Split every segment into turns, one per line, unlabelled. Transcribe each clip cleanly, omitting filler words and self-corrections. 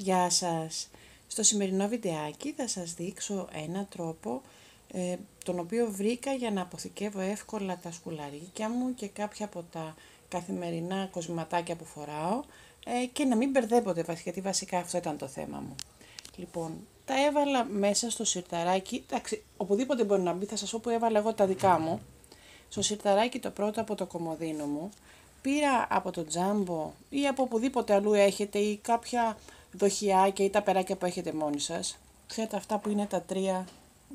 Γεια σας! Στο σημερινό βιντεάκι θα σας δείξω ένα τρόπο τον οποίο βρήκα για να αποθηκεύω εύκολα τα σκουλαρίκια μου και κάποια από τα καθημερινά κοσματάκια που φοράω και να μην μπερδεύονται, γιατί βασικά αυτό ήταν το θέμα μου. Λοιπόν, τα έβαλα μέσα στο σιρταράκι, εντάξει, οπουδήποτε μπορεί να μπει, θα σας πω που έβαλα εγώ τα δικά μου. Στο σιρταράκι το πρώτο από το κομοδίνο μου, πήρα από το Τζάμπο ή από οπουδήποτε αλλού έχετε ή κάποια δοχιάκια ή τα περάκια που έχετε μόνοι σας. Ξέρετε αυτά που είναι τα 3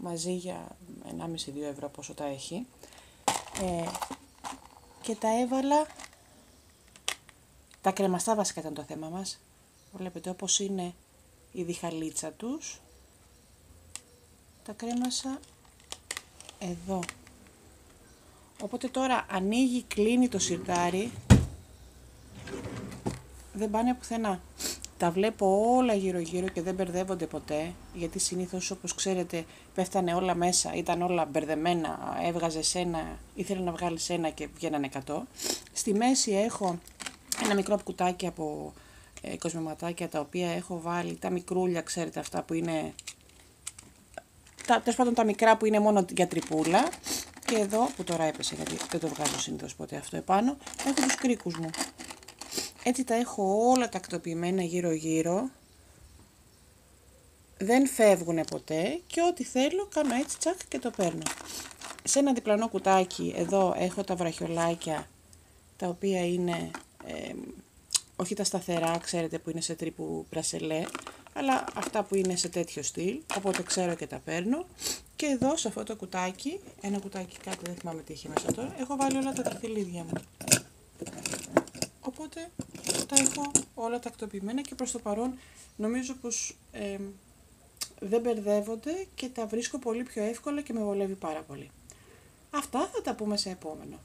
μαζί για 1,5-2 ευρώ πόσο τα έχει. Και τα έβαλα, τα κρεμαστά βασικά ήταν το θέμα μας. Βλέπετε όπως είναι η διχαλίτσα τους. Τα κρέμασα εδώ. Οπότε τώρα ανοίγει, κλείνει το σιρτάρι, δεν πάνε πουθενά. Τα βλέπω όλα γύρω γύρω και δεν μπερδεύονται ποτέ, γιατί συνήθως όπως ξέρετε πέφτανε όλα μέσα, ήταν όλα μπερδεμένα, έβγαζες ένα, ήθελε να βγάλεις ένα και βγαίνανε 100. Στη μέση έχω ένα μικρό κουτάκι από κοσμηματάκια τα οποία έχω βάλει, τα μικρούλια ξέρετε αυτά που είναι, τέλος πάντων τα μικρά που είναι μόνο για τρυπούλα. Και εδώ που τώρα έπεσε, γιατί δεν το βγάζω συνήθως ποτέ αυτό επάνω, έχω τους κρίκους μου. Έτσι τα έχω όλα τακτοποιημένα γύρω γύρω. Δεν φεύγουν ποτέ και ό,τι θέλω κάνω έτσι τσακ και το παίρνω. Σε ένα διπλανό κουτάκι εδώ έχω τα βραχιολάκια, τα οποία είναι, όχι τα σταθερά ξέρετε που είναι σε τρύπου μπρασελέ, αλλά αυτά που είναι σε τέτοιο στυλ, οπότε ξέρω και τα παίρνω. Και εδώ σε αυτό το κουτάκι, ένα κουτάκι κάτι δεν θυμάμαι τι έχει μέσα τώρα, έχω βάλει όλα τα τριφυλίδια μου. Οπότε τα έχω όλα τακτοποιημένα και προς το παρόν νομίζω πως δεν μπερδεύονται και τα βρίσκω πολύ πιο εύκολα και με βολεύει πάρα πολύ. Αυτά θα τα πούμε σε επόμενο.